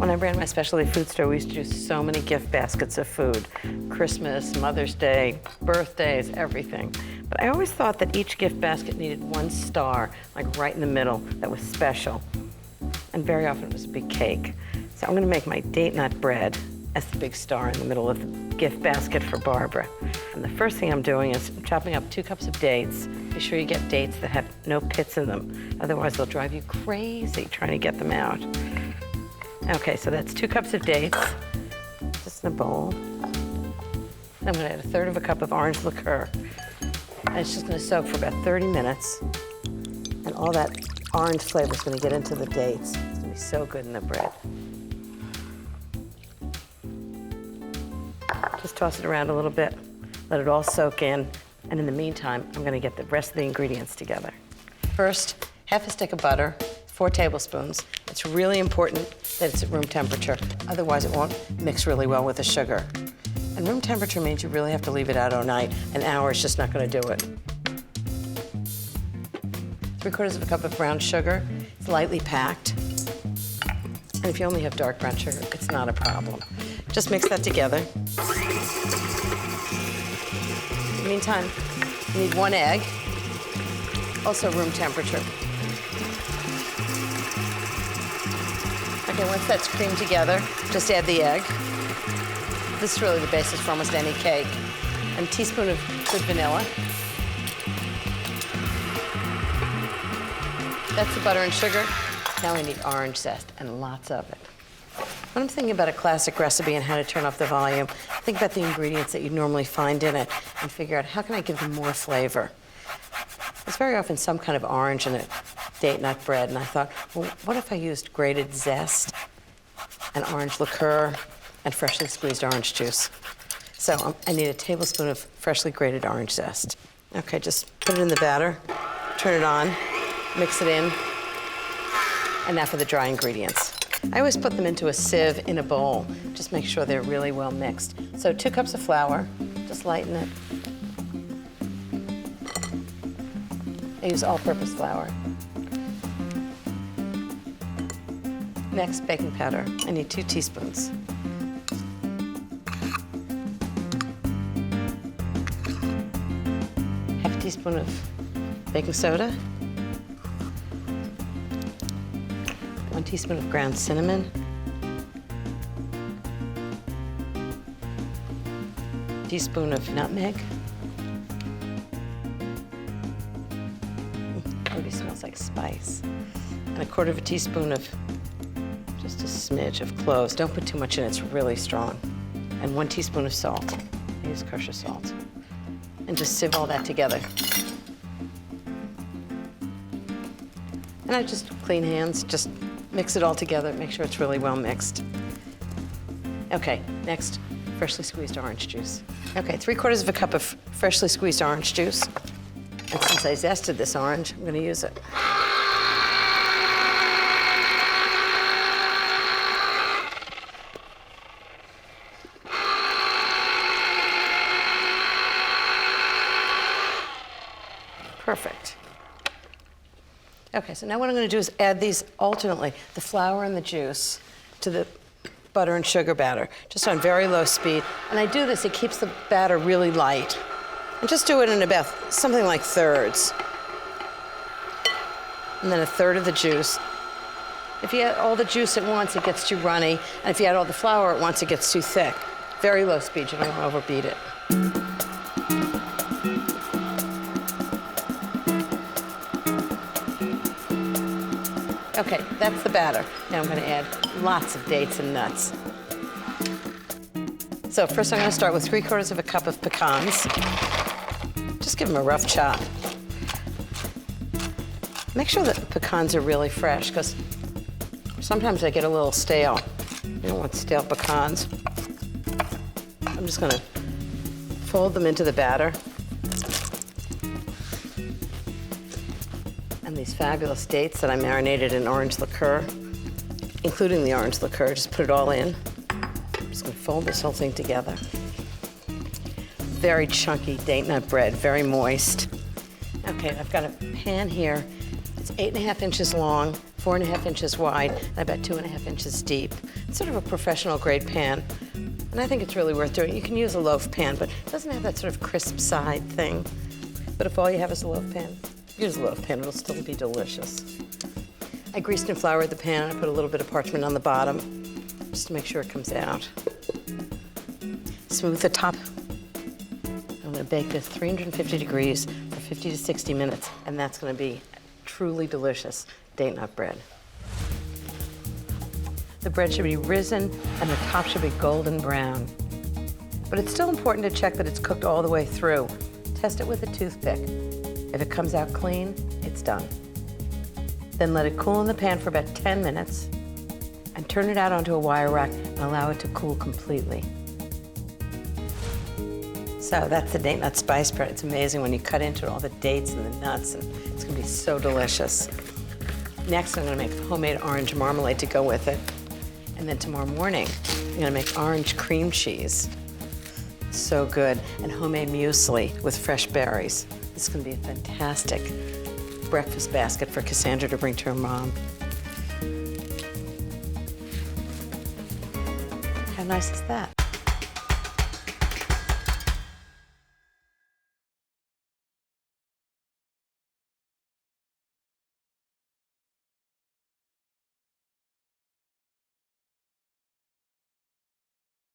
When I ran my specialty food store, we used to do so many gift baskets of food. Christmas, Mother's Day, birthdays, everything. But I always thought that each gift basket needed one star, like right in the middle, that was special. And very often it was a big cake. So I'm gonna make my date nut bread as the big star in the middle of the gift basket for Barbara. And the first thing I'm doing is chopping up 2 cups of dates. Be sure you get dates that have no pits in them. Otherwise they'll drive you crazy trying to get them out. Okay, so that's 2 cups of dates, just in a bowl. I'm gonna add 1/3 cup of orange liqueur. And it's just gonna soak for about 30 minutes. And all that orange flavor is gonna get into the dates. It's gonna be so good in the bread. Just toss it around a little bit, let it all soak in. And in the meantime, I'm gonna get the rest of the ingredients together. First, 1/2 stick of butter, 4 tablespoons. It's really important that it's at room temperature. Otherwise, it won't mix really well with the sugar. And room temperature means you really have to leave it out all night. An hour is just not gonna do it. 3/4 cup of brown sugar. It's lightly packed. And if you only have dark brown sugar, it's not a problem. Just mix that together. In the meantime, you need 1 egg, also room temperature. Okay, once that's creamed together, just add the egg. This is really the basis for almost any cake. And a teaspoon of good vanilla. That's the butter and sugar. Now we need orange zest, and lots of it. When I'm thinking about a classic recipe and how to turn off the volume, think about the ingredients that you'd normally find in it and figure out how can I give them more flavor. There's very often some kind of orange in a date nut bread, and I thought, well, what if I used grated zest and orange liqueur and freshly squeezed orange juice? So I need a tablespoon of freshly grated orange zest. Okay, just put it in the batter, turn it on, mix it in, and now for the dry ingredients. I always put them into a sieve in a bowl. Just make sure they're really well mixed. So 2 cups of flour, just lighten it. I use all-purpose flour. Next, baking powder. I need 2 teaspoons. Half a teaspoon of baking soda. 1 teaspoon of ground cinnamon. A teaspoon of nutmeg. Already smells like spice. And a 1/4 teaspoon of just a smidge of cloves. Don't put too much in, it's really strong. And 1 teaspoon of salt. I use kosher salt. And just sieve all that together. And I just clean hands, just mix it all together, make sure it's really well mixed. Okay, next, freshly squeezed orange juice. Okay, 3/4 cup of freshly squeezed orange juice. And since I zested this orange, I'm gonna use it. Perfect. Okay, so now what I'm gonna do is add these alternately, the flour and the juice, to the butter and sugar batter, just on very low speed. And I do this, it keeps the batter really light. And just do it in about something like thirds. And then 1/3 of the juice. If you add all the juice at once, it gets too runny. And if you add all the flour at once, it gets too thick. Very low speed, you don't want to overbeat it. Okay, that's the batter. Now I'm gonna add lots of dates and nuts. So first I'm gonna start with 3/4 cup of pecans. Just give them a rough chop. Make sure that the pecans are really fresh, because sometimes they get a little stale. You don't want stale pecans. I'm just gonna fold them into the batter. And these fabulous dates that I marinated in orange liqueur, including the orange liqueur, just put it all in. I'm just gonna fold this whole thing together. Very chunky date nut bread, very moist. Okay, I've got a pan here. It's 8.5 inches long, 4.5 inches wide and about 2.5 inches deep. It's sort of a professional grade pan. And I think it's really worth doing. You can use a loaf pan, but it doesn't have that sort of crisp side thing. But if all you have is a loaf pan, use a loaf pan, it'll still be delicious. I greased and floured the pan, and I put a little bit of parchment on the bottom, just to make sure it comes out. Smooth the top. I'm gonna bake this 350 degrees for 50 to 60 minutes, and that's gonna be truly delicious date nut bread. The bread should be risen, and the top should be golden brown. But it's still important to check that it's cooked all the way through. Test it with a toothpick. If it comes out clean, it's done. Then let it cool in the pan for about 10 minutes, and turn it out onto a wire rack and allow it to cool completely. So that's the date nut spice bread. It's amazing when you cut into it, all the dates and the nuts, and it's gonna be so delicious. Next, I'm gonna make homemade orange marmalade to go with it. And then tomorrow morning, I'm gonna make orange cream cheese. So good. And homemade muesli with fresh berries. This is gonna be a fantastic breakfast basket for Cassandra to bring to her mom. How nice is that?